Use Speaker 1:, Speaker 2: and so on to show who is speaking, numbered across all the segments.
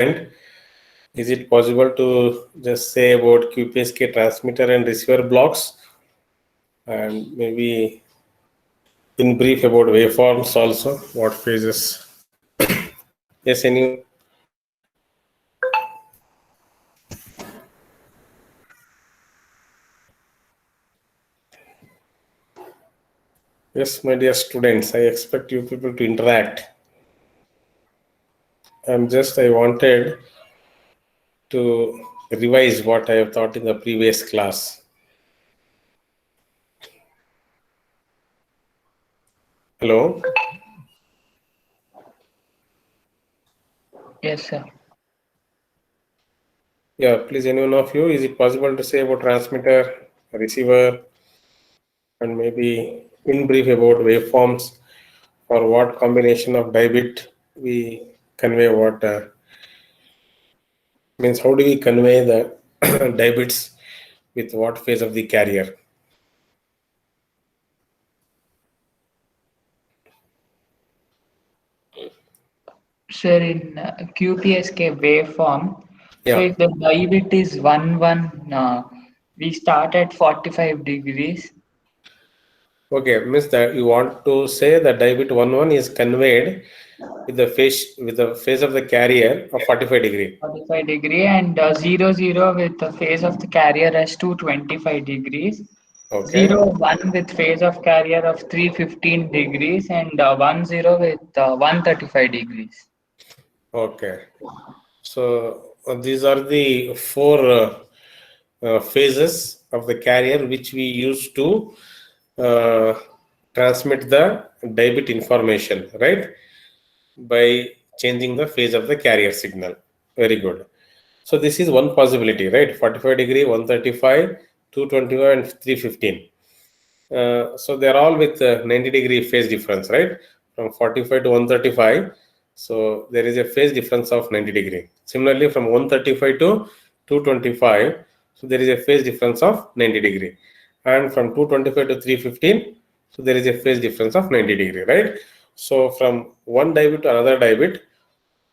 Speaker 1: Is it possible to just say about QPSK transmitter and receiver blocks, and maybe in brief about waveforms also, what phases? Yes, anyone? Yes, my dear students, I expect you people to interact. I wanted to revise what I have taught in the previous class. Hello?
Speaker 2: Yes, sir.
Speaker 1: Yeah, please, anyone of you, is it possible to say about transmitter, receiver, and maybe in brief about waveforms, or what combination of die bit we convey what means how do we convey the die bits with what phase of the carrier?
Speaker 2: Sir, in QPSK waveform, so
Speaker 1: Yeah.
Speaker 2: if the die bit is 1, 1, we start at 45 degrees.
Speaker 1: Okay, means that you want to say that die bit 1 1 is conveyed with the phase of the carrier of 45 degree.
Speaker 2: 45 degree and 0, 0 with the phase of the carrier as 225 degrees.
Speaker 1: Okay.
Speaker 2: 0, 1 with phase of carrier of 315 degrees and 1, 0 with 135 degrees.
Speaker 1: Okay. So these are the four phases of the carrier which we use to uh, transmit the die bit information, right? By changing the phase of the carrier signal. Very good. So this is one possibility, right? 45 degree, 135, 225, and 315. So they're all with 90 degree phase difference, right? From 45 to 135. So there is a phase difference of 90 degree. Similarly, from 135 to 225, so there is a phase difference of 90 degree. And from 225 to 315, so there is a phase difference of 90 degree, right? So from one die bit to another die bit,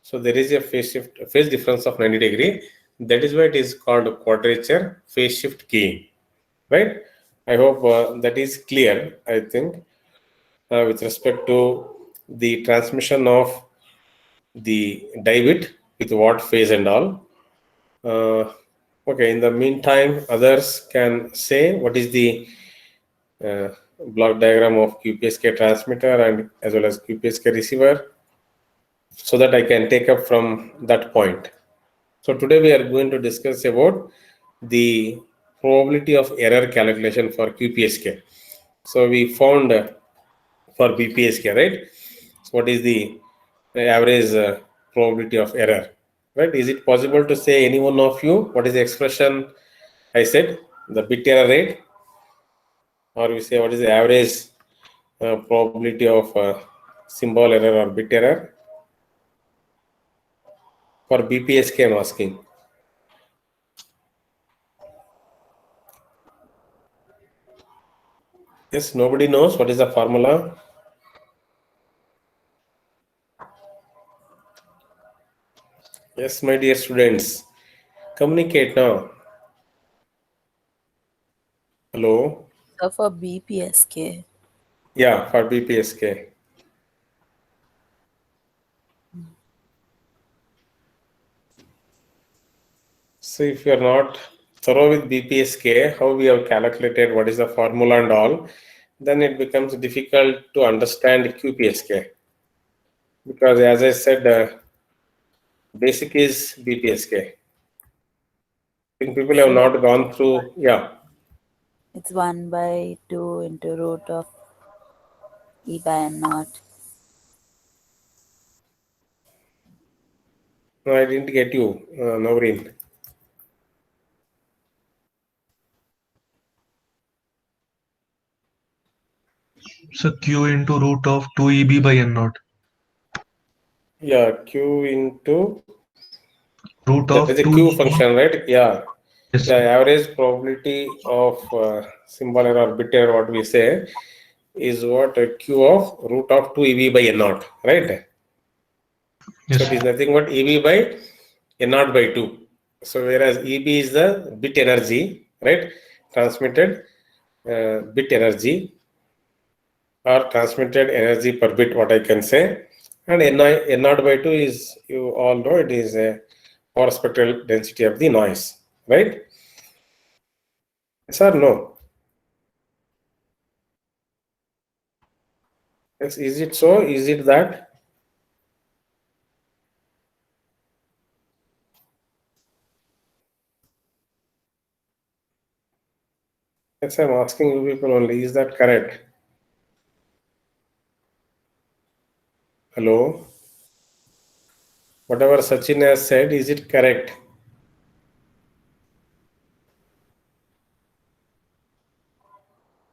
Speaker 1: so there is a phase difference of 90 degree. That is why it is called quadrature phase shift keying, right? I hope that is clear. I think with respect to the transmission of the die bit with what phase and all. Uh, okay. In the meantime, others can say what is the uh, block diagram of QPSK transmitter and as well as QPSK receiver, so that I can take up from that point. So today we are going to discuss about the probability of error calculation for QPSK. So we found for BPSK, right? So what is the average probability of error, right? Is it possible to say any one of you what is the expression I said, the bit error rate, or we say what is the average probability of symbol error or bit error for BPSK? I'm asking. Yes, nobody knows what is the formula. Yes, my dear students, communicate now. Hello.
Speaker 3: So for BPSK.
Speaker 1: Yeah, for BPSK. So if you are not thorough with BPSK, how we have calculated what is the formula and all, then it becomes difficult to understand QPSK. Because as I said, basic is BPSK. I think people have
Speaker 3: So
Speaker 1: not gone through, yeah.
Speaker 3: it's 1 by 2 into root of E by N naught.
Speaker 1: No, I didn't get you, Naureen.
Speaker 4: So Q into root of 2EB by N naught.
Speaker 1: Yeah, Q into,
Speaker 4: Root
Speaker 1: there is
Speaker 4: of
Speaker 1: a Q
Speaker 4: 2EB.
Speaker 1: function, right? Yeah.
Speaker 4: Yes.
Speaker 1: The average probability of symbol error or bit error, what we say, is what a Q of root of 2 EB by N naught, right?
Speaker 4: Yes.
Speaker 1: So it is nothing but EB by N0 by 2. So whereas EB is the bit energy, right? Transmitted bit energy or transmitted energy per bit, what I can say. And N0 by 2 is, you all know, it is a power spectral density of the noise, right? Yes or no? Yes, is it so? Is it that? Yes, I'm asking you people only. Is that correct? Hello? Whatever Sachin has said, is it correct?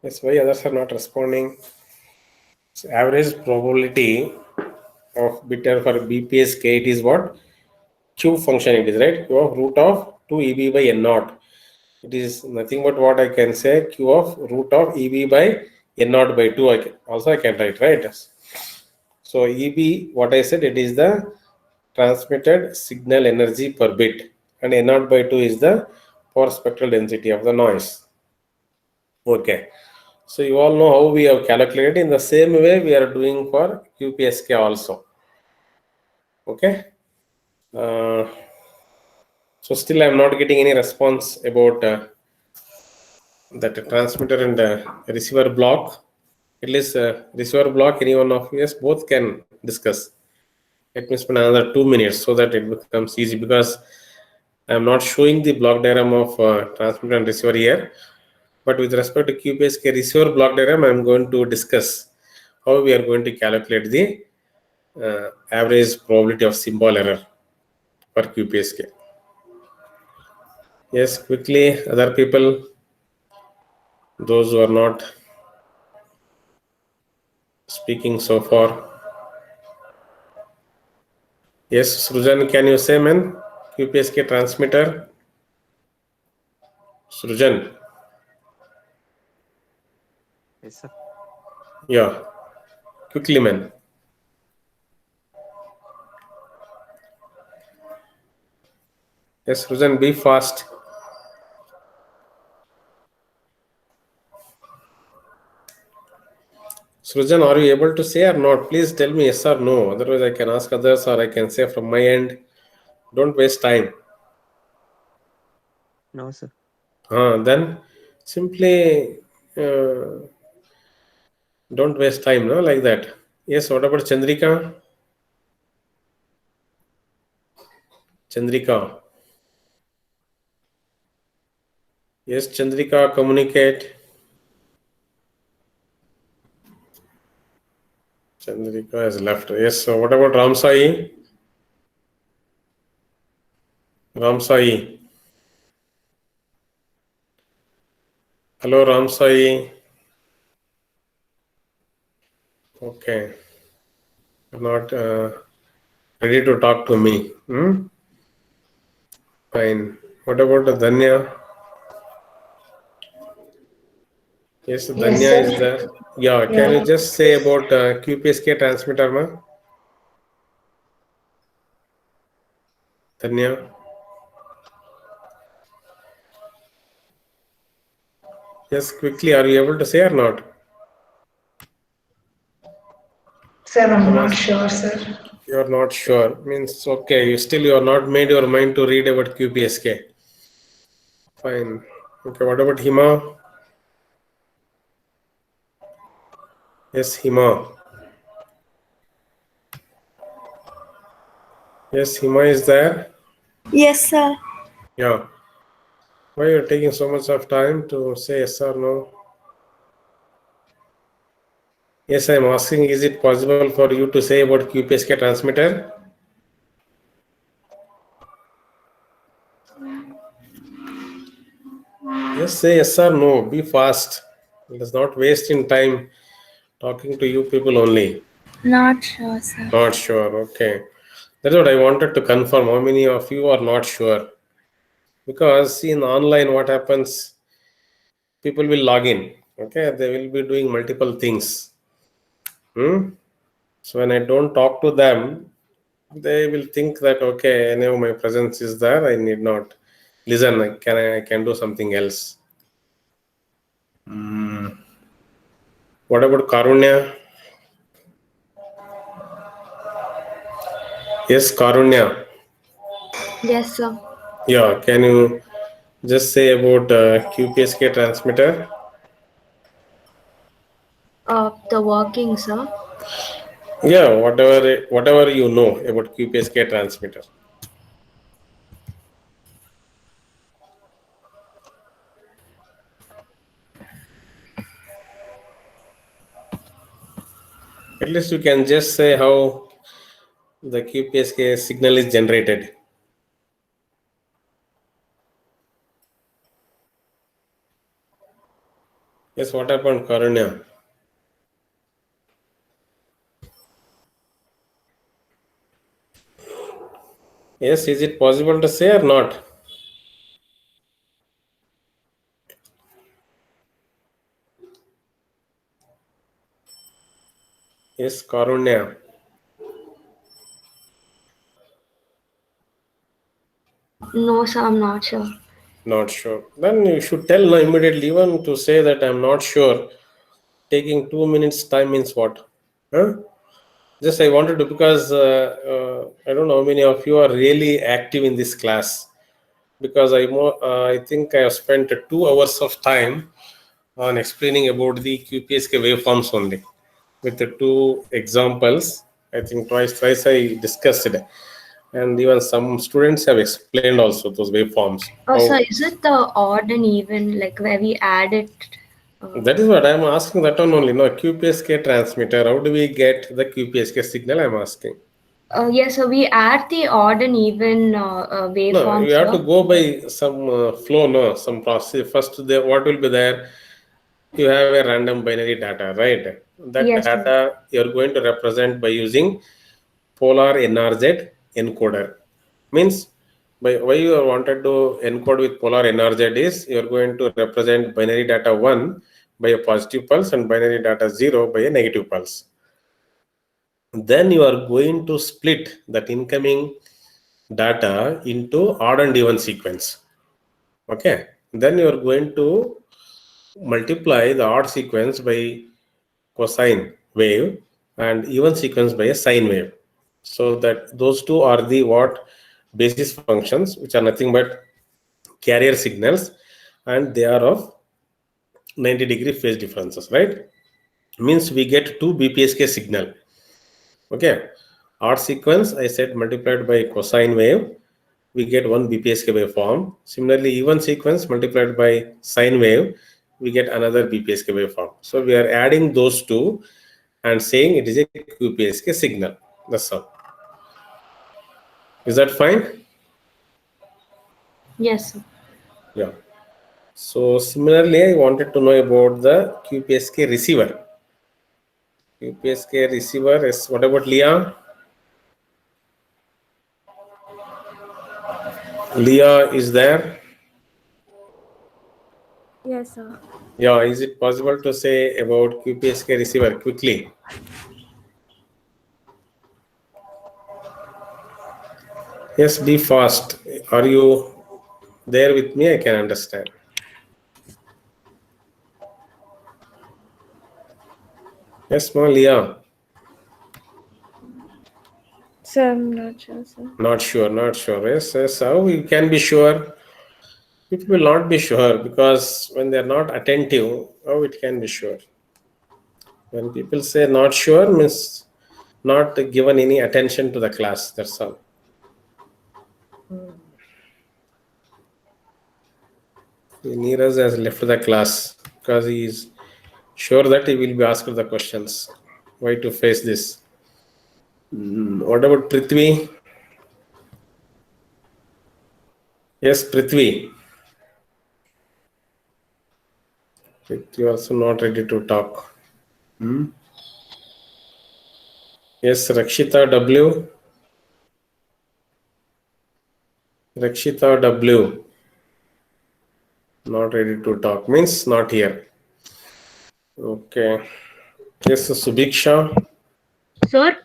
Speaker 1: Yes, why others are not responding? So average probability of bit error for BPSK, it is what? Q function it is, right? Q of root of 2 EB by N naught. It is nothing but what I can say, Q of root of EB by N naught by 2. I can write, right? So EB, what I said, it is the transmitted signal energy per bit, and N naught by 2 is the power spectral density of the noise. Okay. So you all know how we have calculated. In the same way we are doing for QPSK also. Okay. So still I am not getting any response about that transmitter and receiver block. At least receiver block, any one of you, both can discuss. Let me spend another 2 minutes so that it becomes easy, because I am not showing the block diagram of transmitter and receiver here. But with respect to QPSK receiver block diagram, I am going to discuss how we are going to calculate the average probability of symbol error for QPSK. Yes, quickly, other people, those who are not speaking so far. Yes, Srujan, can you say, man? QPSK transmitter. Srujan.
Speaker 5: Yes, sir.
Speaker 1: Yeah, quickly, man. Yes, Srujan, be fast. Srujan, are you able to say or not? Please tell me yes or no. Otherwise, I can ask others or I can say from my end. Don't waste time.
Speaker 5: No, sir.
Speaker 1: Then simply don't waste time, no? Like that. Yes, what about Chandrika? Chandrika. Yes, Chandrika, communicate. Chandrika has left. Yes, so what about Ramsai? Ramsai. Hello, Ramsai. Okay. You're not ready to talk to me. Fine. What about Danya? Yes,
Speaker 6: Yes,
Speaker 1: Danya
Speaker 6: sir.
Speaker 1: is there. Yeah, can
Speaker 6: Yeah.
Speaker 1: you just say about QPSK transmitter, ma? Danya? Yes, quickly, are you able to say or not?
Speaker 6: Sir, I'm not sure, sir.
Speaker 1: You are not sure. Means, okay, you are not made your mind to read about QPSK. Fine. Okay, what about Hima? Yes, Hima. Yes, Hima is there.
Speaker 3: Yes, sir.
Speaker 1: Yeah. Why you are taking so much of time to say yes or no? Yes, I am asking, is it possible for you to say about QPSK transmitter? Yes, say yes or no. Be fast. Let us not waste in time talking to you people only.
Speaker 3: Not sure, sir.
Speaker 1: Not sure. Okay. That's what I wanted to confirm. How many of you are not sure? Because in online, what happens? People will log in. Okay, they will be doing multiple things. So when I don't talk to them, they will think that okay, I know my presence is there. I need not listen. I can do something else. What about Karunya? Yes, Karunya.
Speaker 5: Yes, sir.
Speaker 1: Yeah, can you just say about QPSK transmitter?
Speaker 5: The working, sir.
Speaker 1: Yeah, whatever you know about QPSK transmitter. At least you can just say how the QPSK signal is generated. Yes, what happened, Karunya? Yes, is it possible to say or not? Yes, Karunya.
Speaker 5: No, sir, I'm not sure.
Speaker 1: Not sure. Then you should tell no immediately. Even to say that I'm not sure, taking 2 minutes time means what? Huh? Just I wanted to, because I don't know how many of you are really active in this class. Because I think I have spent 2 hours of time on explaining about the QPSK waveforms only, with the two examples. I think twice I discussed it, and even some students have explained also those waveforms.
Speaker 5: Oh, sir,
Speaker 1: How
Speaker 5: is it the odd and even, like where we add it?
Speaker 1: that is what I'm asking. That one only. No, QPSK transmitter. How do we get the QPSK signal? I'm asking.
Speaker 5: Yes, so we add the odd and even
Speaker 1: No,
Speaker 5: waveforms,
Speaker 1: you have to
Speaker 5: sir.
Speaker 1: go by some flow. No, some process. First, what will be there? You have a random binary data, right? That
Speaker 5: Yes, sir.
Speaker 1: data you're going to represent by using polar NRZ encoder. Means by why you are wanted to encode with polar NRZ is you're going to represent binary data 1 by a positive pulse and binary data 0 by a negative pulse. Then you are going to split that incoming data into odd and even sequence. Okay. Then you are going to multiply the odd sequence by cosine wave and even sequence by a sine wave. So that those two are the what basis functions, which are nothing but carrier signals, and they are of 90-degree phase differences, right? Means we get two BPSK signal. Okay. Odd sequence, I said, multiplied by cosine wave, we get one BPSK waveform. Similarly, even sequence multiplied by sine wave, we get another BPSK waveform. So we are adding those two and saying it is a QPSK signal. That's all. Is that fine?
Speaker 5: Yes, sir.
Speaker 1: Yeah. So similarly, I wanted to know about the QPSK receiver. QPSK receiver is, what about Leah? Leah is there?
Speaker 7: Yes, sir.
Speaker 1: Yeah, is it possible to say about QPSK receiver quickly? Yes, be fast. Are you there with me? I can understand. Yes, ma, Leah.
Speaker 7: Sir, I'm not sure, sir.
Speaker 1: Not sure, not sure. Yes, how we can be sure? People will not be sure because when they are not attentive, how it can be sure? When people say not sure means not given any attention to the class. That's all. Neeraj has left the class because he is sure that he will be asked the questions. Why to face this? What about Prithvi? Yes, Prithvi. Prithvi also not ready to talk. Yes, Rakshita W. Rakshita W. Not ready to talk means not here. Okay. Yes, Subiksha.
Speaker 8: Sir,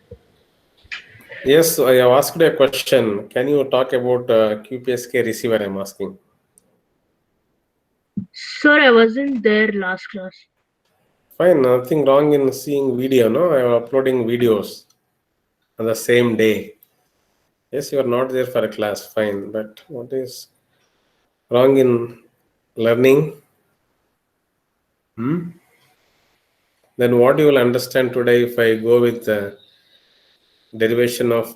Speaker 1: Yes, I have asked a question. Can you talk about QPSK receiver? I'm asking.
Speaker 8: Sir, I wasn't there last class.
Speaker 1: Fine, nothing wrong in seeing video, no? I am uploading videos on the same day. Yes, you are not there for a class, fine. But what is wrong in learning? Then what you will understand today if I go with the derivation of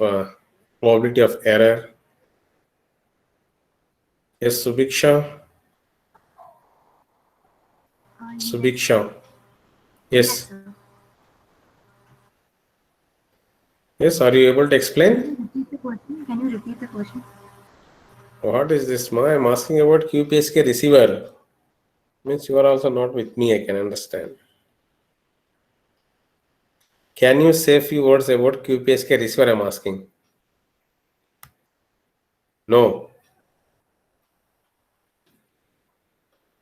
Speaker 1: probability of error? Yes, Subiksha. Subiksha. Yes. Yes, are you able to explain?
Speaker 9: Can you repeat the question?
Speaker 1: What is this, ma? I'm asking about QPSK receiver. Means you are also not with me, I can understand. Can you say a few words about QPSK receiver? I'm asking. No.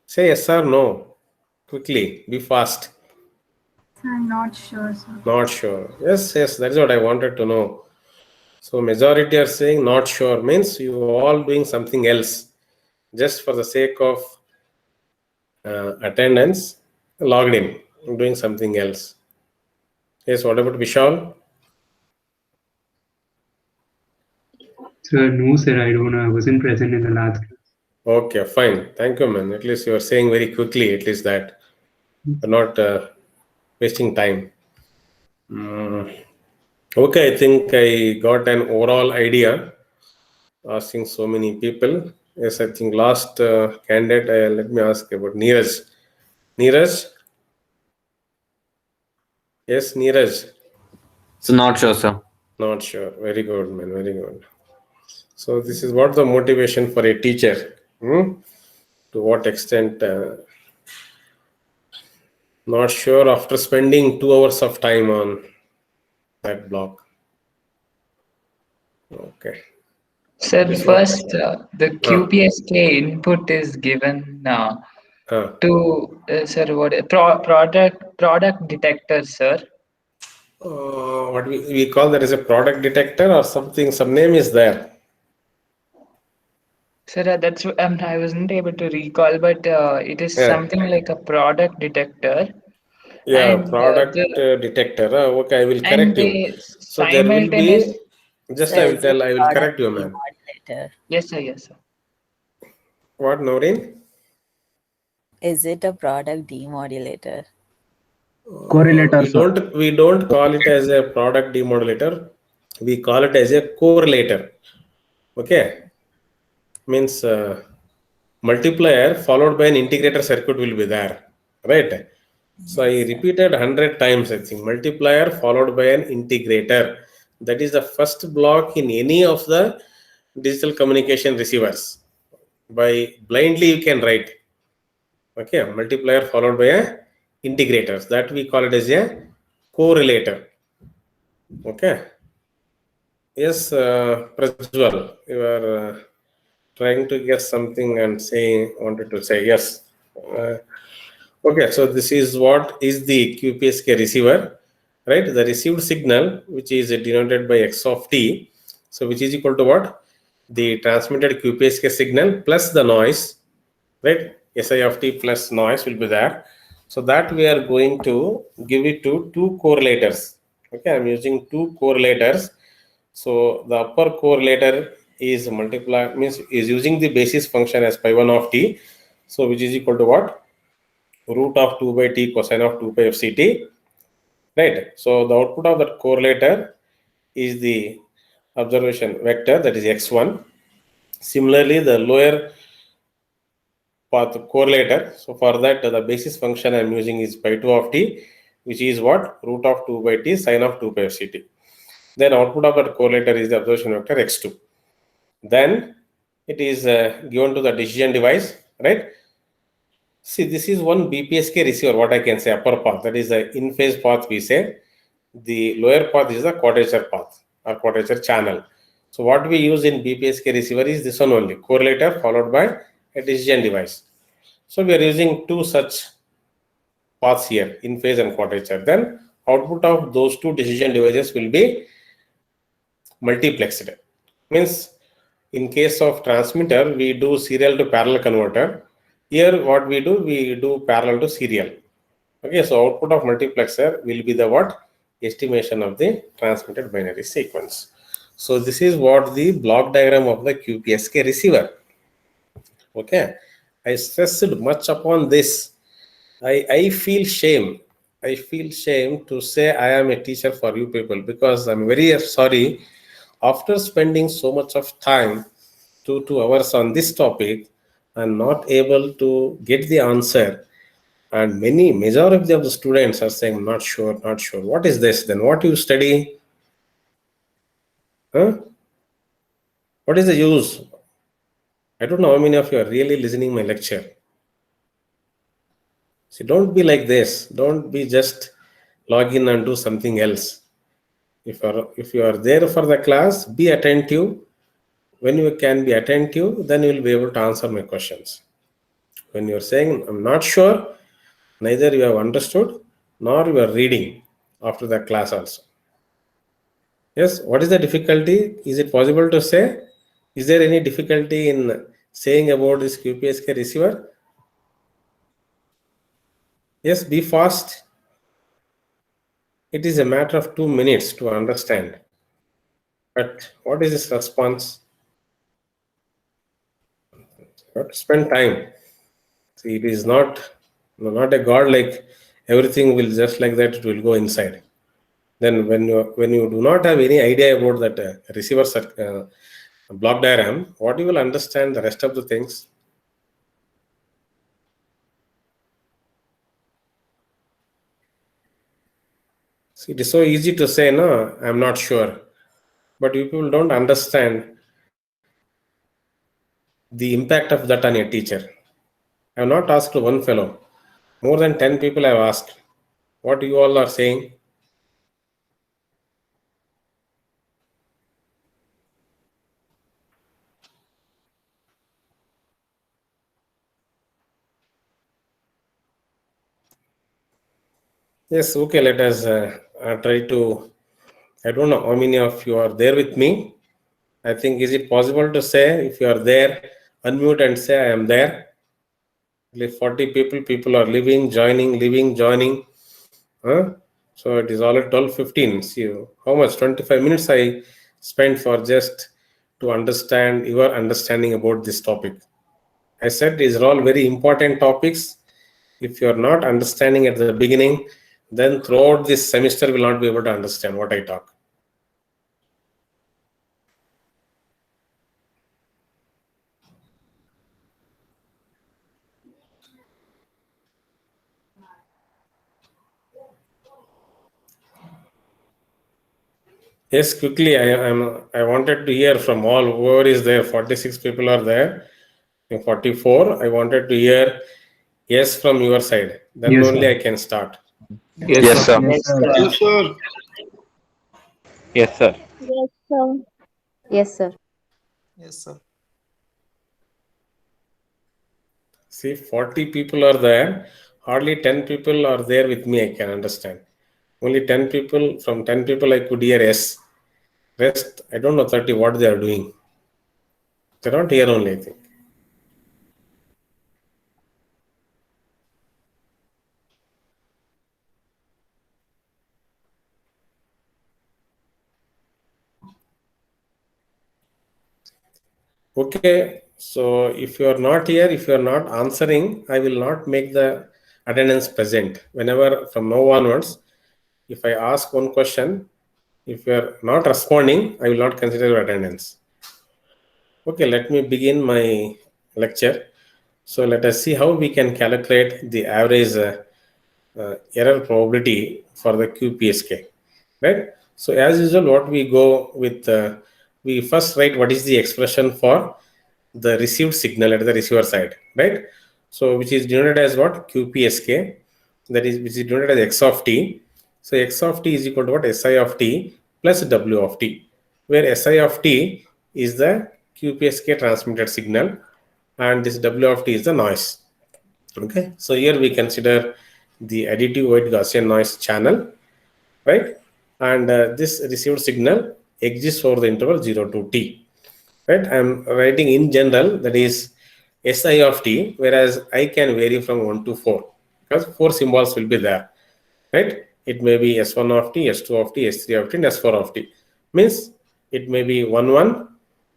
Speaker 1: Say yes or no. Quickly, be fast.
Speaker 9: I'm not sure, sir.
Speaker 1: Not sure. Yes, yes, that's what I wanted to know. So majority are saying not sure, means you all doing something else just for the sake of attendance, logged in, doing something else. Yes, what about Vishal?
Speaker 10: Sir, no, sir, I don't know. I wasn't present in the last class.
Speaker 1: Okay, fine. Thank you, man. At least you are saying very quickly, at least that you're not wasting time. Okay, I think I got an overall idea asking so many people. Yes, I think last candidate, let me ask about Neeraj. Neeraj? Yes, Neeraj.
Speaker 11: So not sure, sir.
Speaker 1: Not sure. Very good, man. Very good. So this is what the motivation for a teacher. To what extent? Not sure after spending 2 hours of time on that block. Okay.
Speaker 2: Sir,
Speaker 1: This
Speaker 2: first, the QPSK input is given to sir, product detector, sir.
Speaker 1: What we call that is a product detector or something. Some name is there.
Speaker 2: Sir, that's I wasn't able to recall, but it is something like a product detector.
Speaker 1: Yeah,
Speaker 2: and,
Speaker 1: product detector. Okay, I will correct you. So there will be. Just I will tell. I will correct you, man.
Speaker 2: Yes, sir. Yes, sir.
Speaker 1: What, Noreen?
Speaker 3: Is it a product demodulator?
Speaker 10: Correlator.
Speaker 1: We don't call it as a product demodulator. We call it as a correlator. Okay, means multiplier followed by an integrator circuit will be there, right? So I repeated 100 times. I think multiplier followed by an integrator. That is the first block in any of the digital communication receivers. By blindly you can write. Okay, multiplier followed by a integrators. That we call it as a correlator. Okay. Yes, Prajwal, you are trying to guess something and wanted to say yes. Okay, so this is what is the QPSK receiver, right? The received signal, which is denoted by x of t, so which is equal to what? The transmitted QPSK signal plus the noise, right? Si of t plus noise will be there. So that we are going to give it to two correlators. Okay, I'm using two correlators. So the upper correlator is is using the basis function as pi 1 of t. So which is equal to what? Root of 2 by t cosine of 2 pi of ct. Right. So the output of that correlator is the observation vector, that is x1. Similarly, the lower path correlator. So for that, the basis function I'm using is pi 2 of t, which is what? Root of 2 by t sine of 2 pi of ct. Then output of that correlator is the observation vector x2. Then it is given to the decision device, right? See, this is one BPSK receiver, what I can say, upper path, that is the in-phase path we say. The lower path is the quadrature path or quadrature channel. So what we use in BPSK receiver is this one only, correlator followed by a decision device. So we are using two such paths here, in-phase and quadrature. Then output of those two decision devices will be multiplexed. Means in case of transmitter, we do serial to parallel converter. Here what we do parallel to serial. Okay, so output of multiplexer will be the what? Estimation of the transmitted binary sequence. So this is what the block diagram of the QPSK receiver. Okay, I stressed much upon this. I feel shame. I feel shame to say I am a teacher for you people, because I'm very sorry. After spending so much of time, 2 hours on this topic, I'm not able to get the answer. And majority of the students are saying, not sure, not sure. What is this then? What you study? Huh? What is the use? I don't know how many of you are really listening my lecture. See, don't be like this. Don't be just log in and do something else. If you are there for the class, be attentive. When you can be attentive, then you will be able to answer my questions. When you are saying, I'm not sure, neither you have understood, nor you are reading after the class also. Yes, what is the difficulty? Is it possible to say? Is there any difficulty in saying about this QPSK receiver? Yes, be fast. It is a matter of 2 minutes to understand. But what is this response? You have to spend time. See, it is not a God like everything will just like that, it will go inside. Then when you do not have any idea about that receiver block diagram, what you will understand the rest of the things? See, it is so easy to say, no, I'm not sure. But you people don't understand the impact of that on a teacher. I have not asked one fellow. More than 10 people I have asked. What you all are saying? Yes, okay, let us try to, I don't know how many of you are there with me. I think, is it possible to say, if you are there, unmute and say, I am there. Like 40 people are leaving, joining. Huh? So it is all at 12:15. See how much? 25 minutes I spent for just to understand your understanding about this topic. I said these are all very important topics. If you are not understanding at the beginning, then throughout this semester will not be able to understand what I talk. Yes, quickly. I wanted to hear from all whoever is there. 46 people are there. 44. I wanted to hear yes from your side. Then
Speaker 10: Yes,
Speaker 1: only
Speaker 10: sir.
Speaker 1: I can start.
Speaker 11: Yes, sir.
Speaker 2: Yes, sir.
Speaker 6: Yes, sir.
Speaker 11: Yes, sir.
Speaker 8: Yes, sir.
Speaker 3: Yes, sir.
Speaker 12: Yes, sir.
Speaker 1: See, 40 people are there. Hardly 10 people are there with me. I can understand. Only 10 people. From 10 people, I could hear yes. Rest, I don't know 30 what they are doing. They're not here only, I think. Okay, so if you are not here, if you are not answering, I will not make the attendance present. Whenever from now onwards, if I ask one question, if you are not responding, I will not consider your attendance. Okay, let me begin my lecture. So let us see how we can calculate the average error probability for the QPSK, right? So as usual, what we go with, we first write what is the expression for the received signal at the receiver side, right? So which is denoted as what? QPSK, that is, which is denoted as X of t. So X of t is equal to what? Si of t plus W of t, where Si of t is the QPSK transmitted signal and this W of t is the noise. Okay, so here we consider the additive white Gaussian noise channel, right? And this received signal exists over the interval 0 to t. Right? I'm writing in general, that is Si of t, whereas I can vary from 1 to 4 because 4 symbols will be there. Right? It may be S1 of t, S2 of t, S3 of t, and S4 of t. Means it may be 1 1,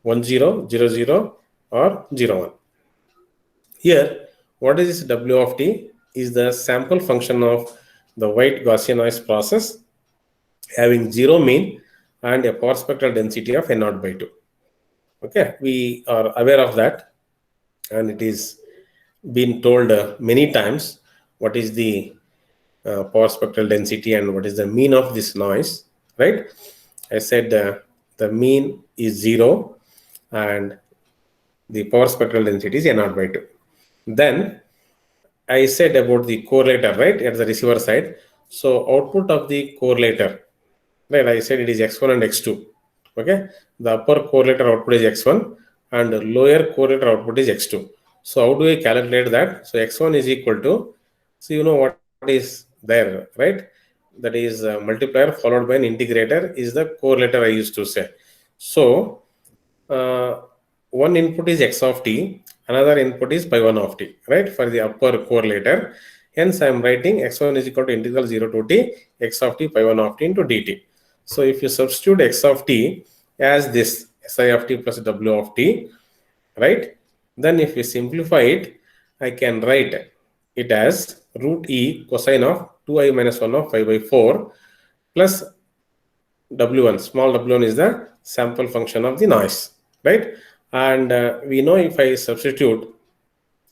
Speaker 1: 1 0, 0 0, or 0 1. Here, what is this W of t is the sample function of the white Gaussian noise process having zero mean and a power spectral density of N0 by 2. Okay, we are aware of that, and it is been told many times what is the power spectral density and what is the mean of this noise, right? I said the mean is 0 and the power spectral density is N0 by 2. Then I said about the correlator, right, at the receiver side. So output of the correlator, right, I said it is x1 and x2. Okay, the upper correlator output is x1 and the lower correlator output is x2. So how do we calculate that? So x1 is equal to, so you know what is there, right? That is multiplier followed by an integrator is the correlator I used to say. So one input is x of t, another input is pi 1 of t, right, for the upper correlator. Hence I am writing x1 is equal to integral 0 to t x of t pi 1 of t into dt. So if you substitute x of t as this si of t plus w of t, right, then if you simplify it, I can write it as root e cosine of 2i minus 1 of 5 by 4 plus w1. Small w1 is the sample function of the noise, right? And we know if I substitute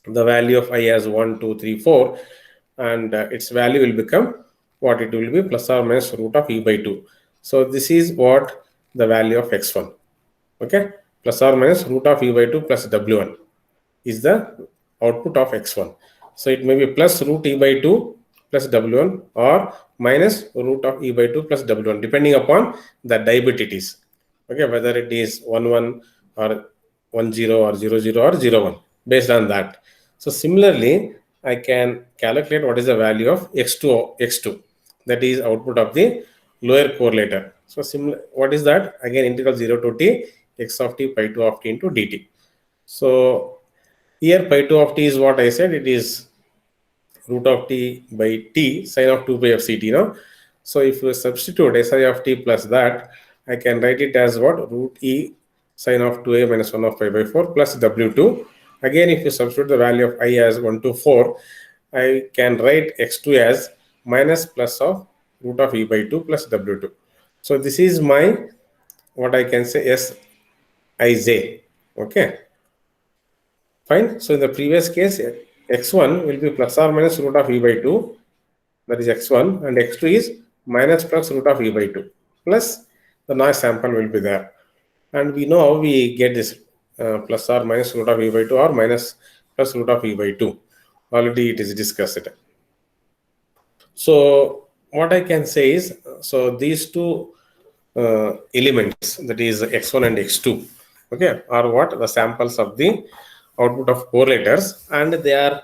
Speaker 1: the value of I as 1, 2, 3, 4, and its value will become what it will be, plus or minus root of e by 2. So this is what the value of x1, okay, plus or minus root of e by 2 plus w1 is the output of x1. So it may be plus root e by 2 plus w1 or minus root of e by 2 plus w1 depending upon the die bit it is, okay, whether it is 1 1 or 1 0 or 0 0 or 0 1 based on that. So similarly, I can calculate what is the value of x2, that is output of the lower correlator. So what is that? Again, integral 0 to t x of t pi 2 of t into dt. So here pi 2 of t is what I said, it is root of t by t sine of 2 pi of ct now. So if you substitute si of t plus that, I can write it as what? Root e sine of 2a minus 1 of pi by 4 plus w2. Again, if you substitute the value of I as 1 to 4, I can write x2 as minus plus of root of e by 2 plus w2. So this is my, what I can say, Sij. Okay, fine. So in the previous case, x1 will be plus or minus root of e by 2, that is x1, and x2 is minus plus root of e by 2 plus the noise sample will be there. And we know how we get this plus or minus root of e by 2 or minus plus root of e by 2. Already it is discussed. So what I can say is, so these two elements, that is x1 and x2, okay, are what? The samples of the output of correlators, and they are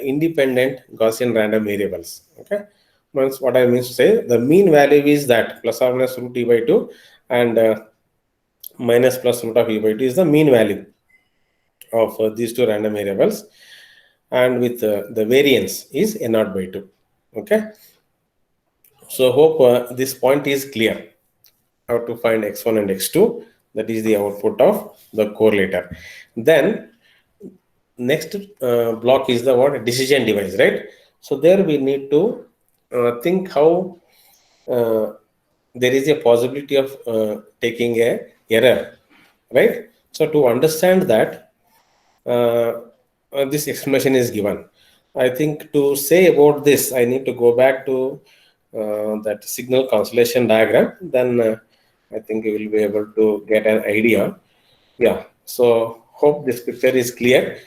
Speaker 1: independent Gaussian random variables. Okay, once what I mean to say, the mean value is that plus or minus root e by 2 and minus plus root of e by 2 is the mean value of these two random variables, and with the variance is n0 by 2. Okay, so hope this point is clear, how to find x1 and x2, that is the output of the correlator. Then next block is the what? Decision device, right? So there we need to think how there is a possibility of taking a error, right? So to understand that, this explanation is given. I think to say about this, I need to go back to that signal constellation diagram. Then I think you will be able to get an idea. Yeah. So hope this picture is clear.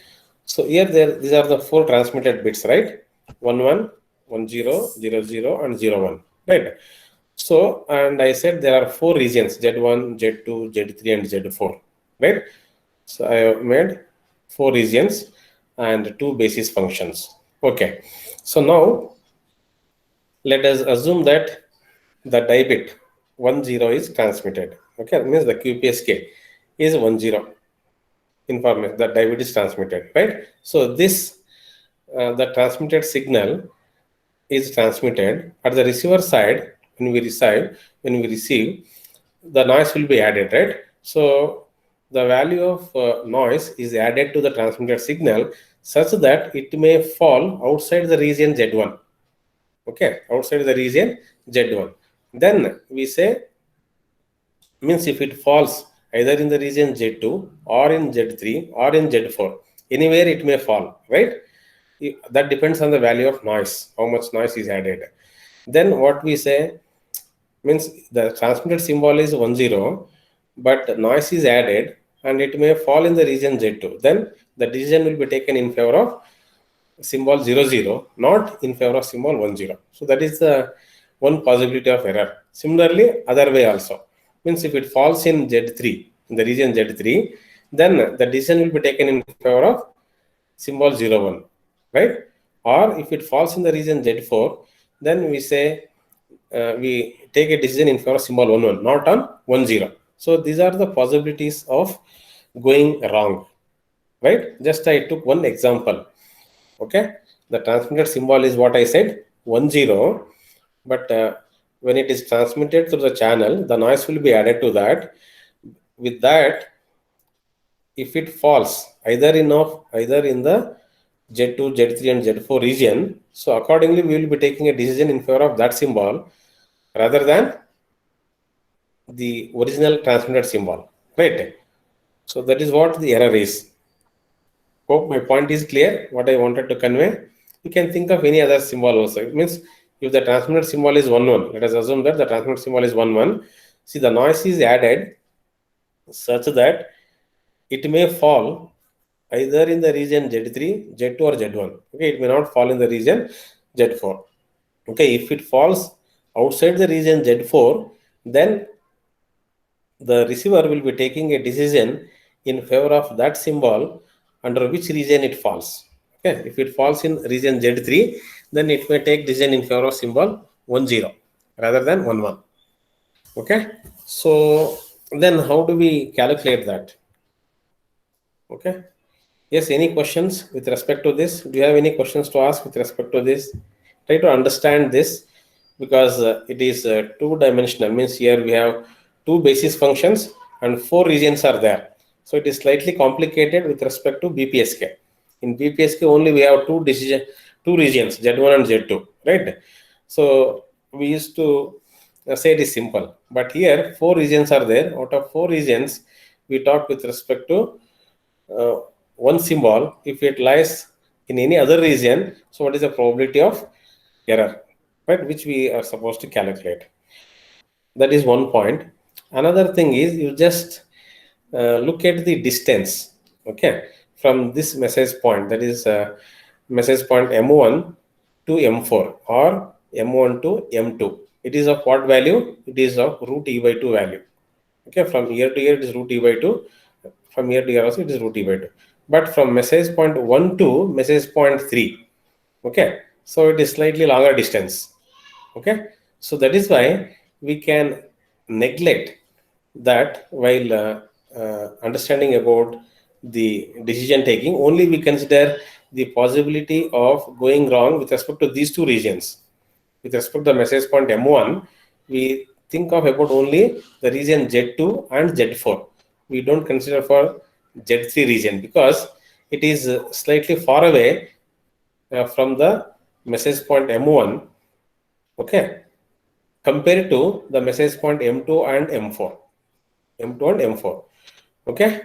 Speaker 1: So here these are the 4 transmitted bits, right? 1 1, 1 0, 0 0, and 0 1, right? So, and I said there are 4 regions, Z1, Z2, Z3, and Z4, right? So I have made 4 regions and 2 basis functions. Okay. So now let us assume that the die bit 1 0 is transmitted, Okay, that means the QPSK is 10 information that debit is transmitted, right? So this the transmitted signal is transmitted at the receiver side. When we receive, the noise will be added, right? So the value of noise is added to the transmitted signal such that it may fall outside the region Z1. Okay, outside the region Z1. Then we say, means if it falls either in the region Z2 or in Z3 or in Z4, anywhere it may fall, right? That depends on the value of noise, how much noise is added. Then what we say, means the transmitted symbol is 10, but noise is added and it may fall in the region Z2. Then the decision will be taken in favor of symbol 00, not in favor of symbol 10. So that is the one possibility of error. Similarly, other way also. Means if it falls in Z3, in the region Z3, then the decision will be taken in favor of symbol 01, right? Or if it falls in the region Z4, then we say we take a decision in favor of symbol 11, not on 10. So these are the possibilities of going wrong, right? Just I took one example. Okay, the transmitted symbol is what I said, 10, but when it is transmitted through the channel, the noise will be added to that. With that, if it falls either in the Z2, Z3, and Z4 region, so accordingly we will be taking a decision in favor of that symbol rather than the original transmitted symbol, right? So that is what the error is. Hope my point is clear, what I wanted to convey. You can think of any other symbol also. It means if the transmitted symbol is 11, let us assume that the transmitted symbol is 11. See, the noise is added such that it may fall either in the region Z3, Z2, or Z1. Okay, it may not fall in the region Z4. Okay, if it falls outside the region Z4, then the receiver will be taking a decision in favor of that symbol under which region it falls. Okay, if it falls in region Z3, then it may take decision in favor of symbol 10 rather than 11. Okay, so then how do we calculate that? Okay, yes, any questions with respect to this? Do you have any questions to ask with respect to this? Try to understand this because it is two-dimensional. Means here we have two basis functions and four regions are there. So it is slightly complicated with respect to BPSK. In BPSK only we have two regions, Z1 and Z2, right? So we used to say it is simple, but here four regions are there. Out of four regions, we talk with respect to one symbol. If it lies in any other region, so what is the probability of error, right, which we are supposed to calculate? That is one point. Another thing is you just look at the distance, okay, from this message point, that is message point M1 to M4 or M1 to M2. It is of what value? It is of root E by 2 value. Okay, from here to here it is root E by 2. From here to here also it is root E by 2. But from message point 1 to message point 3, okay, so it is slightly longer distance. Okay, so that is why we can neglect that while understanding about the decision taking. Only we consider the possibility of going wrong with respect to these two regions. With respect to the message point M1, we think of about only the region Z2 and Z4. We don't consider for Z3 region because it is slightly far away from the message point M1, okay, compared to the message point M2 and M4. M2 and M4. Okay.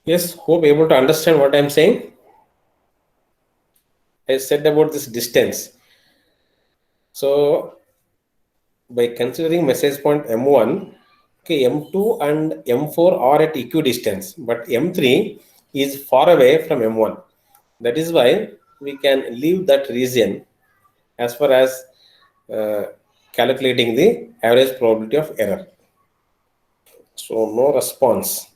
Speaker 1: Yes, hope able to understand what I am saying. I said about this distance. So by considering message point M1, okay, M2 and M4 are at equidistance, but M3 is far away from M1. That is why we can leave that region as far as calculating the average probability of error. So no response.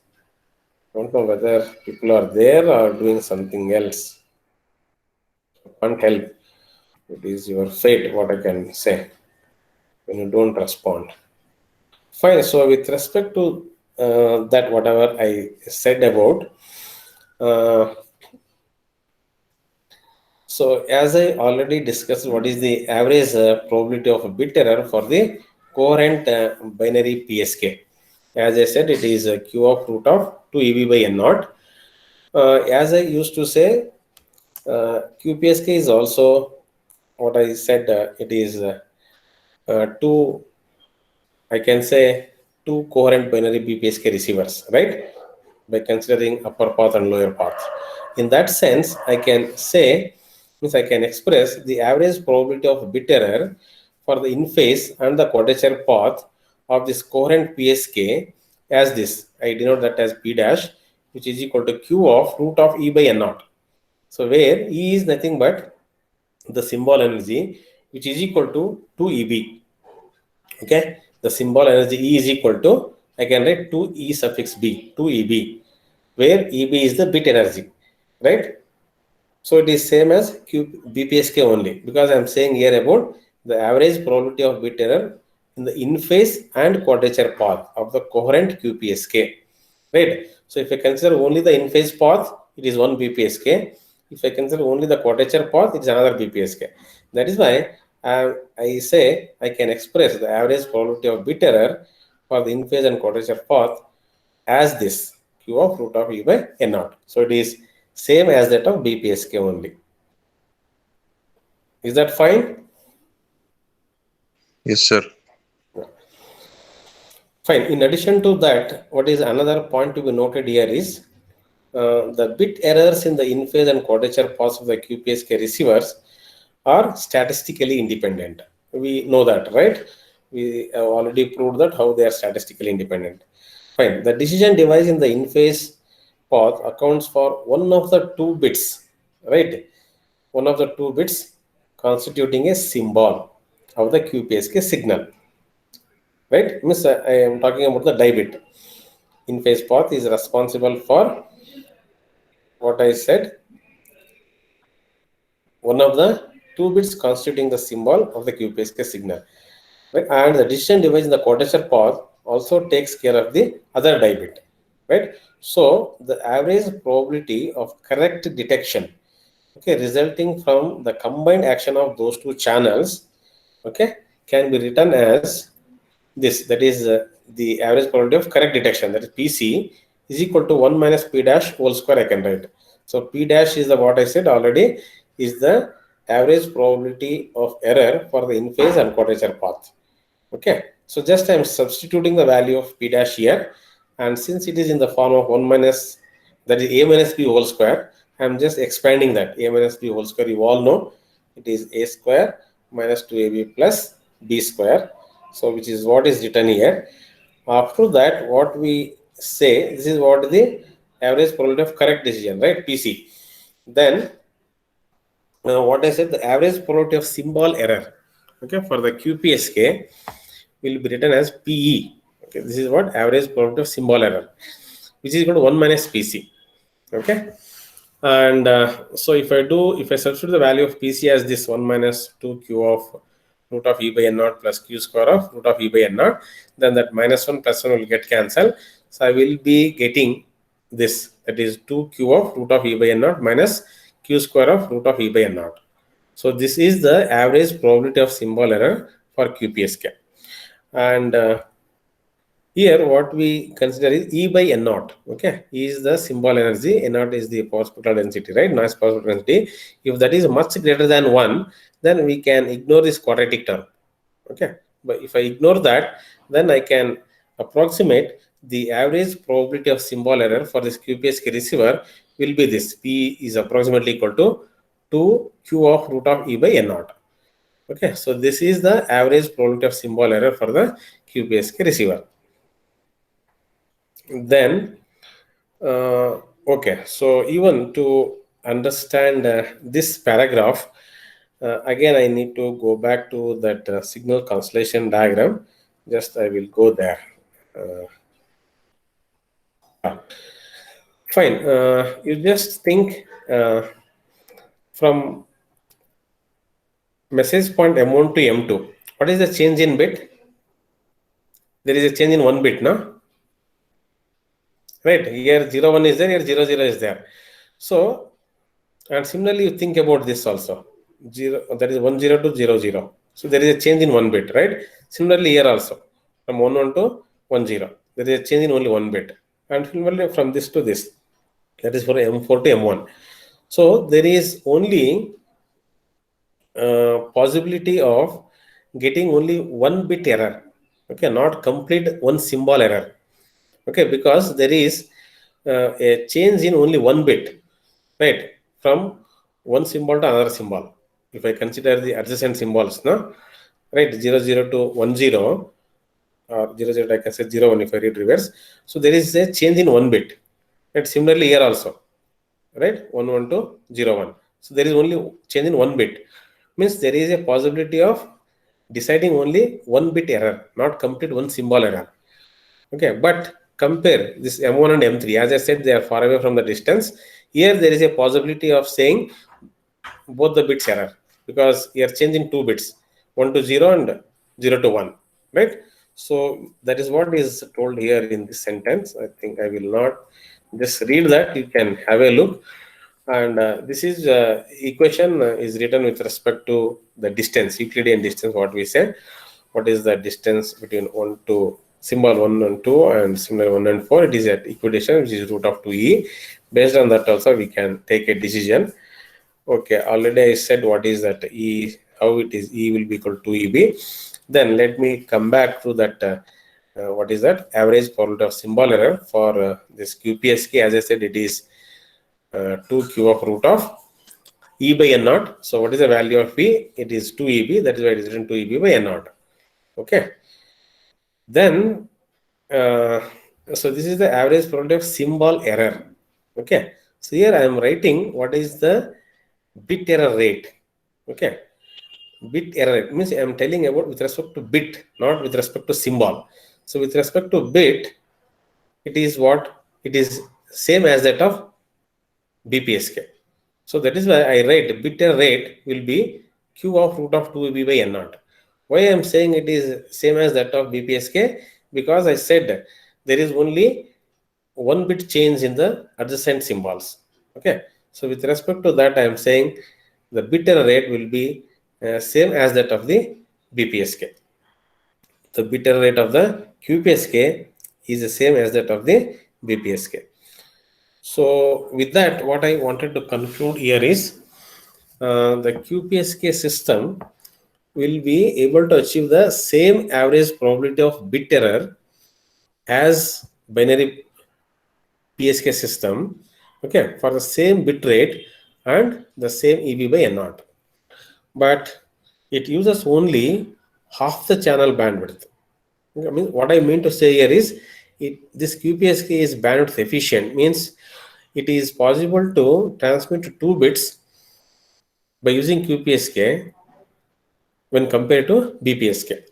Speaker 1: Don't know whether people are there or doing something else. Can't help. It is your fate, what I can say, when you don't respond. Fine. So with respect to that, whatever I said about, so as I already discussed, what is the average probability of a bit error for the coherent binary PSK? As I said, it is Q of root of 2 EB by N naught. As I used to say, QPSK is also what I said, it is two, I can say, two coherent binary BPSK receivers, right? By considering upper path and lower path. In that sense, I can say, means I can express the average probability of bit error for the in phase and the quadrature path of this coherent PSK as this. I denote that as P dash, which is equal to Q of root of E by N naught. So where E is nothing but the symbol energy, which is equal to 2EB. Okay, the symbol energy E is equal to, I can write 2E suffix B, 2EB, where EB is the bit energy, right? So it is same as BPSK only, because I am saying here about the average probability of bit error in the in phase and quadrature path of the coherent QPSK, right? So if I consider only the in phase path, it is one BPSK. If I consider only the quadrature path, it is another BPSK. That is why I say I can express the average probability of bit error for the in phase and quadrature path as this Q of root of E by N naught. So it is same as that of BPSK only. Is that fine?
Speaker 11: Yes, sir.
Speaker 1: Fine. In addition to that, what is another point to be noted here is the bit errors in the in phase and quadrature paths of the QPSK receivers are statistically independent. We know that, right? We have already proved that how they are statistically independent. Fine. The decision device in the in phase path accounts for one of the two bits, right? One of the two bits constituting a symbol of the QPSK signal, right? Miss, I am talking about the die bit. In phase path is responsible for what I said, one of the two bits constituting the symbol of the QPSK signal. Right? And the decision device in the quadrature path also takes care of the other die bit, right? So the average probability of correct detection, okay, resulting from the combined action of those two channels, okay, can be written as this. That is the average probability of correct detection, that is PC, is equal to 1 minus P dash whole square. I can write. So P dash is the, what I said already, is the average probability of error for the in phase and quadrature path. Okay, so just I am substituting the value of P dash here, and since it is in the form of 1 minus, that is A minus B whole square, I am just expanding that. A minus B whole square, you all know, it is A square minus 2AB plus B square. So which is what is written here. After that, what we say, this is what the average probability of correct decision, right? PC. Then what I said, the average probability of symbol error, okay, for the QPSK will be written as PE. Okay, this is what average probability of symbol error, which is equal to 1 minus PC. Okay, and so if I substitute the value of PC as this 1 minus 2Q of root of E by N naught plus Q square of root of E by N naught, then that minus 1 plus 1 will get cancelled. So I will be getting this, that is 2Q of root of E by N naught minus Q square of root of E by N naught. So this is the average probability of symbol error for QPSK. And here what we consider is E by N naught. Okay, E is the symbol energy, N naught is the power spectral density, right? Noise power spectral density. If that is much greater than 1, then we can ignore this quadratic term. Okay, but if I ignore that, then I can approximate the average probability of symbol error for this QPSK receiver will be this. P is approximately equal to 2Q of root of E by N naught. Okay, so this is the average probability of symbol error for the QPSK receiver. Then, okay, so even to understand this paragraph, again I need to go back to that signal constellation diagram. Just I will go there. Fine. You just think from message point M1 to M2, what is the change in bit? There is a change in 1 bit, no? Right, here 0 1 is there, here 0 0 is there. So, and similarly, you think about this also. 0, that is 1 0 to 0 0. So there is a change in 1 bit, right? Similarly, here also from 1 1 to 1 0, there is a change in only 1 bit. And similarly, from this to this, that is for M4 to M1. So there is only possibility of getting only 1 bit error. Okay, not complete 1 symbol error. Okay, because there is a change in only 1 bit, right, from one symbol to another symbol. If I consider the adjacent symbols, no, right, 0 0 to 1 0, or 0 0, I can say 0 1 if I read reverse. So there is a change in 1 bit. Right, similarly here also, right, 1 1 to 0 1. So there is only change in 1 bit. Means there is a possibility of deciding only 1 bit error, not complete 1 symbol error. Okay, but compare this M1 and M3. As I said, they are far away from the distance. Here there is a possibility of saying both the bits error, because you are changing 2 bits, 1 to 0 and 0 to 1, right? So that is what is told here in this sentence. I think I will not just read that. You can have a look. And this is equation is written with respect to the distance, Euclidean distance, what we said. What is the distance between 1 to symbol 1 and 2 and symbol 1 and 4? It is at equidistant, which is root of 2e. Based on that also we can take a decision. Okay, already I said what is that e, how it is, e will be equal to eb. Then let me come back to that what is that average probability of symbol error for this QPSK. As I said, it is 2q of root of e by n naught. So what is the value of e? It is 2eb. That is why it is written 2eb by n naught. Okay. Then so this is the average probability of symbol error. Okay. So here I am writing what is the bit error rate. Okay. Bit error rate means I am telling about with respect to bit, not with respect to symbol. So with respect to bit, it is what? It is same as that of BPSK. So that is why I write bit error rate will be q of root of 2b by n naught. Why I am saying it is same as that of BPSK? Because I said there is only 1 bit change in the adjacent symbols. Okay. So with respect to that, I am saying the bit error rate will be same as that of the BPSK. The bit error rate of the QPSK is the same as that of the BPSK. So with that, what I wanted to conclude here is the QPSK system will be able to achieve the same average probability of bit error as binary PSK system, okay, for the same bit rate and the same EB by n naught. But it uses only half the channel bandwidth. I mean, what I mean to say here is this QPSK is bandwidth efficient, means it is possible to transmit 2 bits by using QPSK when compared to BPSK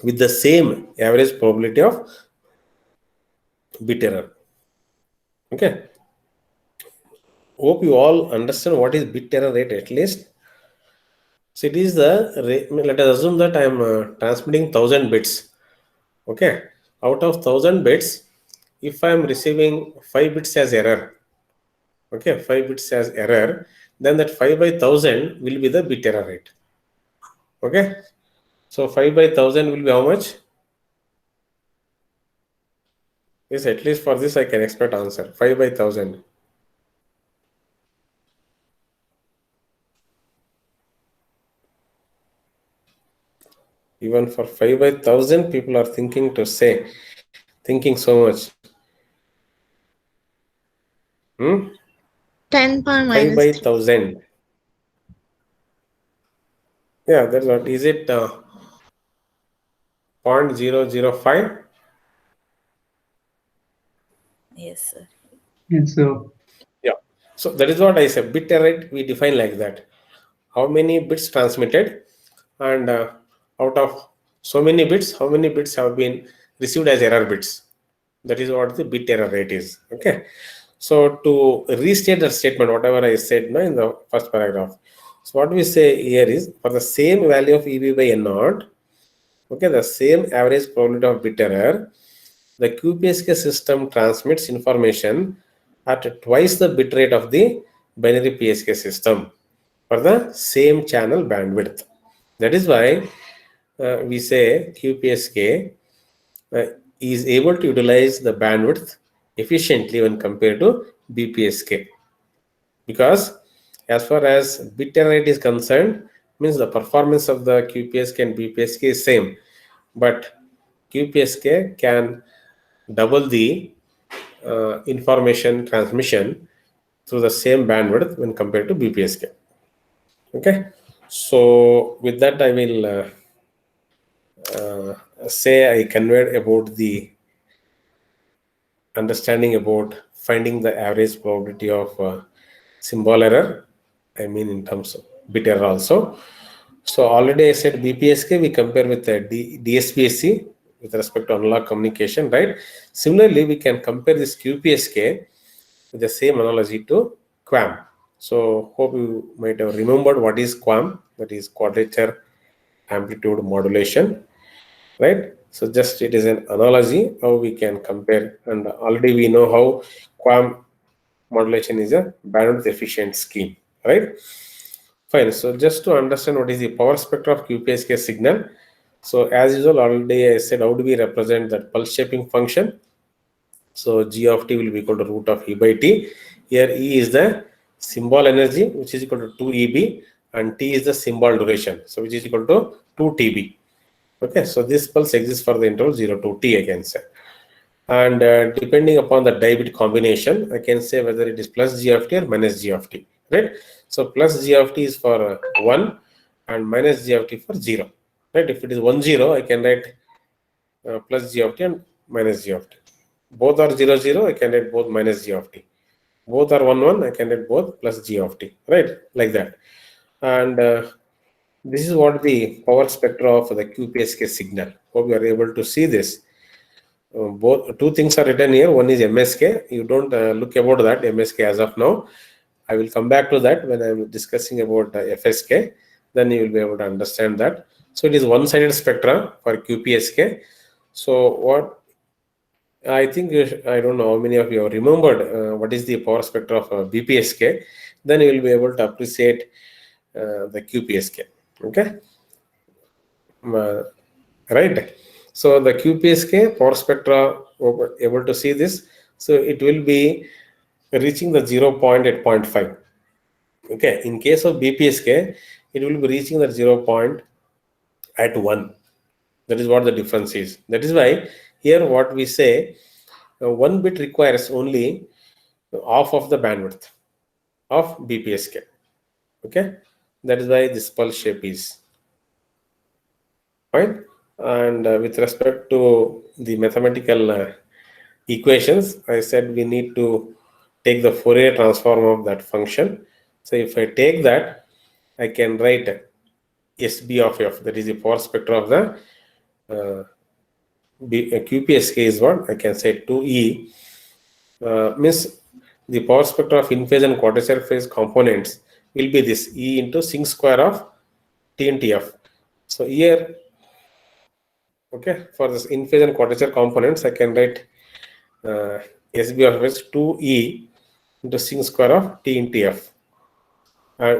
Speaker 1: with the same average probability of bit error. Okay. Hope you all understand what is bit error rate at least. So it is the, let us assume that I am transmitting 1000 bits. Okay. Out of 1000 bits, if I am receiving 5 bits as error, okay, 5 bits as error, then that 5 by 1000 will be the bit error rate. Okay. So 5 by 1000 will be how much? Yes, at least for this I can expect answer. 5 by 1000. Even for 5 by 1000, people are thinking to say, thinking so much.
Speaker 7: 10 power
Speaker 1: 5
Speaker 7: minus
Speaker 1: by
Speaker 7: 3.
Speaker 1: 1000. Yeah, that's what. Is it 0.005?
Speaker 3: Yes, sir.
Speaker 10: Yes, so
Speaker 1: Yeah. So that is what I said. Bit error rate we define like that. How many bits transmitted, and out of so many bits, how many bits have been received as error bits. That is what the bit error rate is. Okay. So to restate that statement, whatever I said no, in the first paragraph. So what we say here is for the same value of EB by n naught, Okay, the same average probability of bit error, the QPSK system transmits information at twice the bit rate of the binary PSK system for the same channel bandwidth. That is why we say QPSK is able to utilize the bandwidth efficiently when compared to BPSK, because as far as bit error rate is concerned, means the performance of the QPSK and BPSK is same, but QPSK can double the information transmission through the same bandwidth when compared to BPSK. Okay, so with that I will say I conveyed about the understanding about finding the average probability of symbol error, I mean in terms of bit error also. So already I said BPSK we compare with DSPSC with respect to analog communication, right? Similarly, we can compare this QPSK with the same analogy to QAM. So hope you might have remembered what is QAM, that is quadrature amplitude modulation, right? So just it is an analogy how we can compare, and already we know how QAM modulation is a bandwidth efficient scheme, right? Fine. So just to understand what is the power spectrum of QPSK signal. So as usual, already I said how do we represent that pulse shaping function. So G of t will be equal to root of E by t. Here E is the symbol energy, which is equal to 2EB, and T is the symbol duration, so which is equal to 2TB. Okay, so this pulse exists for the interval 0 to T, I can say. And depending upon the die-bit combination, I can say whether it is plus G of t or minus G of t, right? So plus G of t is for 1 and minus G of t for 0, right? If it is 1, 0, I can write plus G of t and minus G of t. Both are 0, 0, I can write both minus G of t. Both are 1, 1, I can write both plus G of t, right? Like that. And this is what the power spectra of the QPSK signal. Hope you are able to see this. Both two things are written here. One is MSK. You don't look about that MSK as of now. I will come back to that when I am discussing about FSK. Then you will be able to understand that. So it is one-sided spectra for QPSK. So what I think I don't know how many of you have remembered what is the power spectra of BPSK. Then you will be able to appreciate the QPSK. Okay, right. So the QPSK power spectra, able to see this. So it will be reaching the 0 point at 0.5. Okay, in case of BPSK, it will be reaching the 0 point at 1. That is what the difference is. That is why here what we say, 1 bit requires only half of the bandwidth of BPSK. Okay, that is why this pulse shape is fine. And with respect to the mathematical equations, I said we need to take the Fourier transform of that function. So if I take that, I can write SB of f, that is the power spectra of the QPSK is what I can say 2E. Means the power spectra of in phase and quadrature phase components will be this E into sin square of T and TF. So here, okay, for this in phase and quadrature components, I can write SB of S 2E into sin square of T in TF.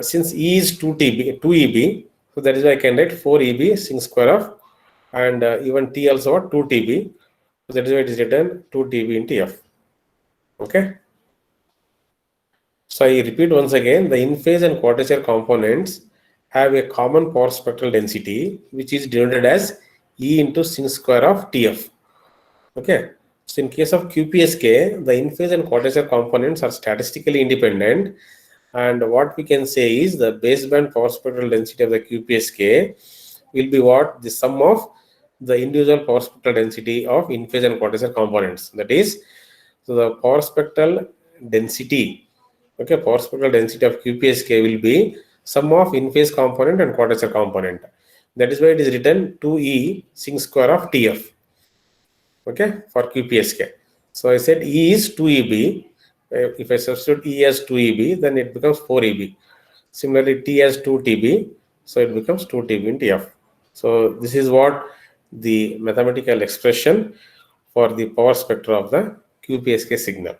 Speaker 1: Since E is 2EB, so that is why I can write 4EB sin square of, and even T also 2TB. So that is why it is written 2TB in TF. Okay. So I repeat once again, the in phase and quadrature components have a common power spectral density, which is denoted as E into sin square of TF. Okay. So in case of QPSK, the in phase and quadrature components are statistically independent, and what we can say is the baseband power spectral density of the QPSK will be what? The sum of the individual power spectral density of in phase and quadrature components. That is, so the power spectral density, okay, power spectral density of QPSK will be sum of in phase component and quadrature component. That is why it is written 2E sin square of TF. Okay, for QPSK. So I said E is 2EB. If I substitute E as 2EB, then it becomes 4EB. Similarly, T as 2TB, so it becomes 2TB in TF. So this is what the mathematical expression for the power spectra of the QPSK signal.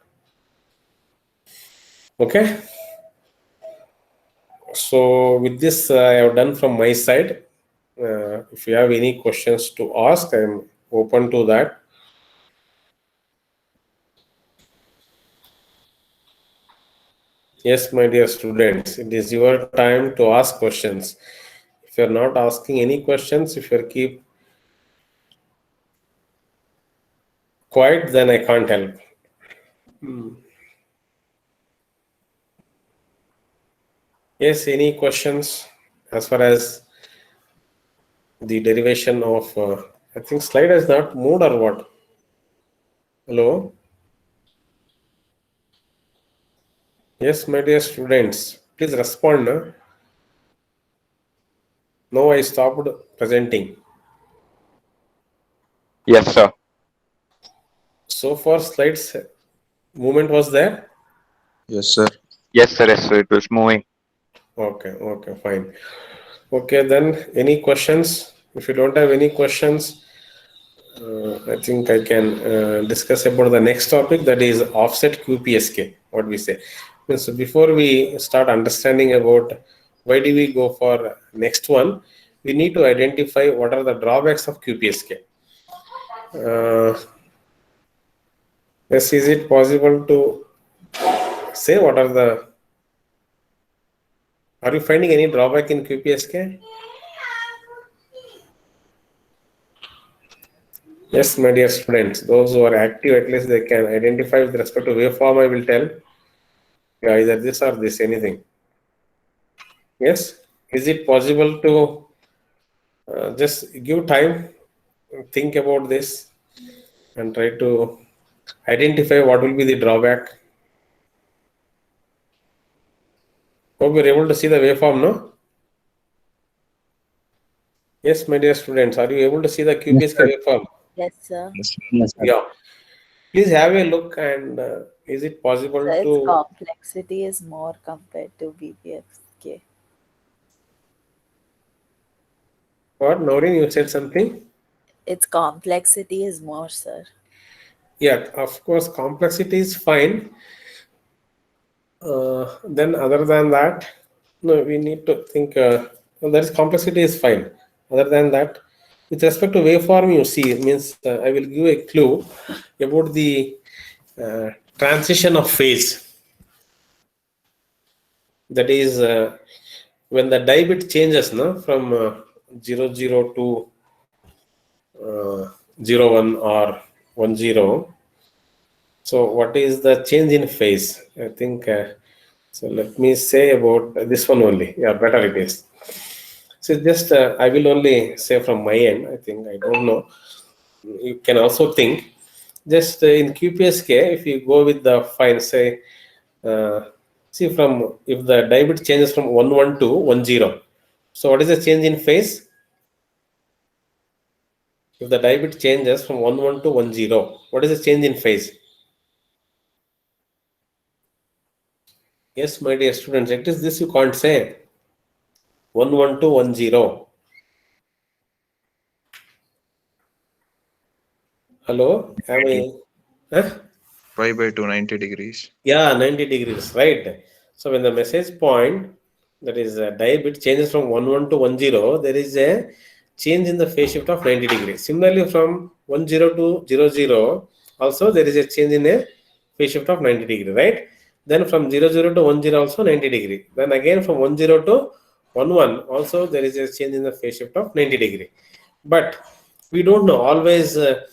Speaker 1: Okay. So with this, I have done from my side. If you have any questions to ask, I am open to that. Yes, my dear students, it is your time to ask questions. If you are not asking any questions, if you keep quiet, then I can't help. Yes, any questions as far as the derivation of, I think slide has not moved or what? Hello? Yes, my dear students, please respond. No, I stopped presenting.
Speaker 11: Yes, sir.
Speaker 1: So far, slides movement was there?
Speaker 12: Yes, sir.
Speaker 11: Yes, sir. Yes, sir. It was moving.
Speaker 1: Okay, fine. Okay, then any questions? If you don't have any questions, I think I can discuss about the next topic, that is offset QPSK. What we say. So before we start understanding about why do we go for next one, we need to identify what are the drawbacks of QPSK. Yes, is it possible to say what are the? Are you finding any drawback in QPSK? Yes, my dear students, those who are active, at least they can identify with respect to waveform. I will tell either this or this, anything. Yes, is it possible to just give time, think about this, and try to identify what will be the drawback? Hope you're able to see the waveform, no? Yes, my dear students, are you able to see the QPSK waveform?
Speaker 3: Yes, sir.
Speaker 12: Yes, sir.
Speaker 1: Yeah. Please have a look, and is it possible
Speaker 3: So its
Speaker 1: to?
Speaker 3: complexity is more compared to BPFK.
Speaker 1: What, Noreen, you said something?
Speaker 3: Its complexity is more, sir.
Speaker 1: Yeah, of course, complexity is fine. Then other than that, no, we need to think, that is complexity is fine. Other than that, with respect to waveform, you see, it means I will give a clue about the transition of phase. That is when the die bit changes, no, from 00 to 01 or 10. So what is the change in phase? I think, so let me say about this one only. Yeah, better it is. So just, I will only say from my end, I think, I don't know. You can also think, just in QPSK, if you go with the file, say, see from, if the die bit changes from 11 to 10. So what is the change in phase? If the die bit changes from 11 to 10, what is the change in phase? Yes, my dear students, it is this you can't say. 11 to 10. Hello? Am I? Huh?
Speaker 12: Pi by 2, 90 degrees.
Speaker 1: Yeah, 90 degrees, right? So when the message point, that is a die bit changes from 11 to 10, there is a change in the phase shift of 90 degrees. Similarly, from 10 to 00, also there is a change in a phase shift of 90 degree, right? Then from 00 to 10 also 90 degree. Then again from 10 to 11 also there is a change in the phase shift of 90 degree. But we don't know always the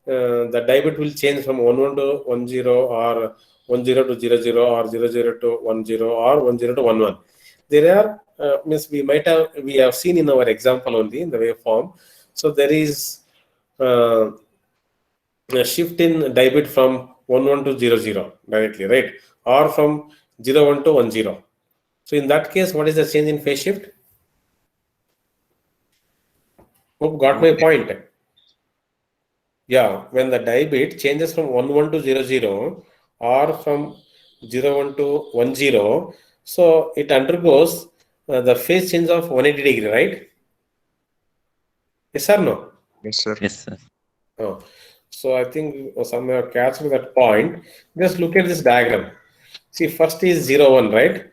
Speaker 1: die bit will change from 11 to 10 or 10 to 00 or 00 to 10 or 10 to 11. There are means we have seen in our example only in the waveform. So there is a shift in die bit from 11 to 00 directly, right? Or from 01 to 10. So in that case, what is the change in phase shift? Hope got my point. Yeah, when the die bit changes from 11 to 00 or from 01 to 10, so it undergoes the phase change of 180 degree, right? Yes or no?
Speaker 12: Yes, sir.
Speaker 13: Yes, sir.
Speaker 1: Oh. So I think some have catched that point. Just look at this diagram. See, first is 0, 1, right?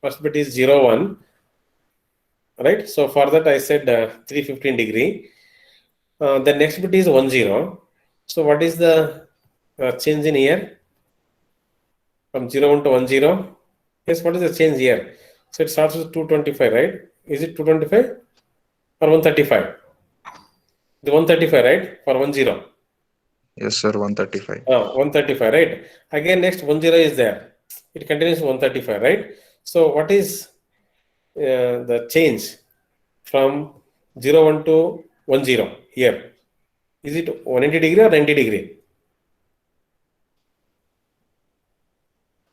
Speaker 1: First bit is 0, 1, right? So for that I said 315 degree. The next bit is 1, 0. So what is the change in here? From 0, 1 to 1, 0. Yes, what is the change here? So it starts with 225, right? Is it 225 or 135? The 135, right? For 1, 0.
Speaker 12: Yes, sir. 135.
Speaker 1: 135, right? Again, next 1, 0 is there. It continues 135, right? So what is the change from 0, 1 to 1, 0 here? Is it 180 degree or 90 degree?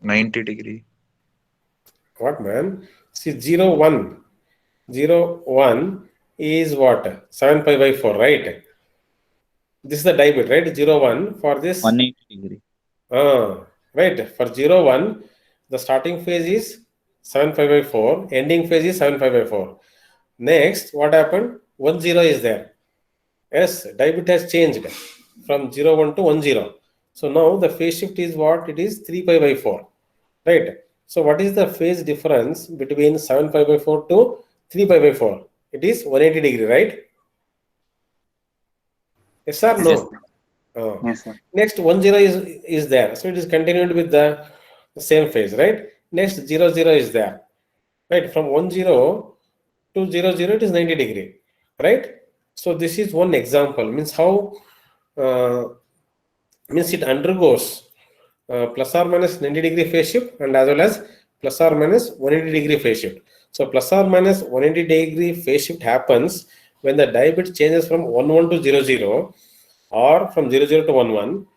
Speaker 12: 90 degree.
Speaker 1: What, man? See, 0, 1. 0, 1 is what? 7 pi by 4, right? This is the die bit, right? 0, 1 for this.
Speaker 13: 180 degree.
Speaker 1: Right. For 0, 1, the starting phase is 7 pi by 4, ending phase is 7 pi by 4. Next, what happened? 1, 0 is there. Yes, die bit has changed from 0, 1 to 1, 0. So now the phase shift is what? It is 3 pi by 4. Right. So what is the phase difference between 7 pi by 4 to 3 pi by 4? It is 180 degree, right? Yes or no?
Speaker 13: Yes, sir.
Speaker 1: Next 1, 0 is there. So it is continued with the same phase, right? Next 0, 0 is there. Right. From 1, 0 to 0, 0, it is 90 degree. Right. So this is one example. Means how means it undergoes plus or minus 90 degree phase shift and as well as plus or minus 180 degree phase shift. So plus or minus 180 degree phase shift happens when the die bit changes from 1, 1 to 0, 0 or from 0, 0 to 1, 1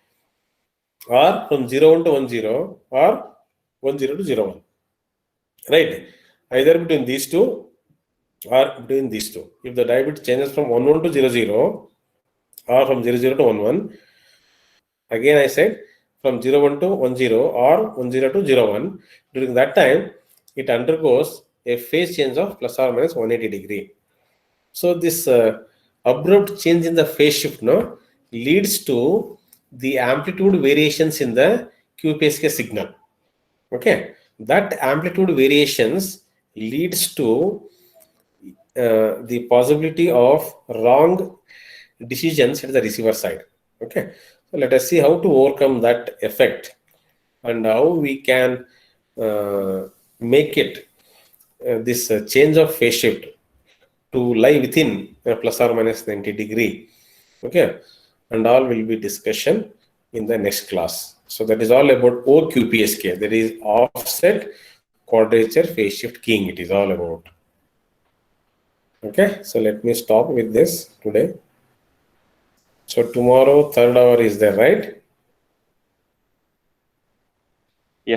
Speaker 1: or from 0, 1 to 1, 0 or 1, 0 to 0, 1. Right. Either between these two or between these two. If the die bit changes from 1, 1 to 0, 0 or from 0, 0 to 1, 1, again I said from 0, 1 to 1, 0 or 1, 0 to 0, 1, during that time it undergoes a phase change of plus or minus 180 degree. So this abrupt change in the phase shift leads to the amplitude variations in the QPSK signal. Okay, that amplitude variations leads to the possibility of wrong decisions at the receiver side. Okay, so let us see how to overcome that effect and how we can make it this change of phase shift to lie within plus or minus 90 degree. Okay, and all will be discussion in the next class. So that is all about OQPSK. That is offset quadrature phase shift keying. It is all about. Okay, so let me stop with this today. So tomorrow, third hour is there, right?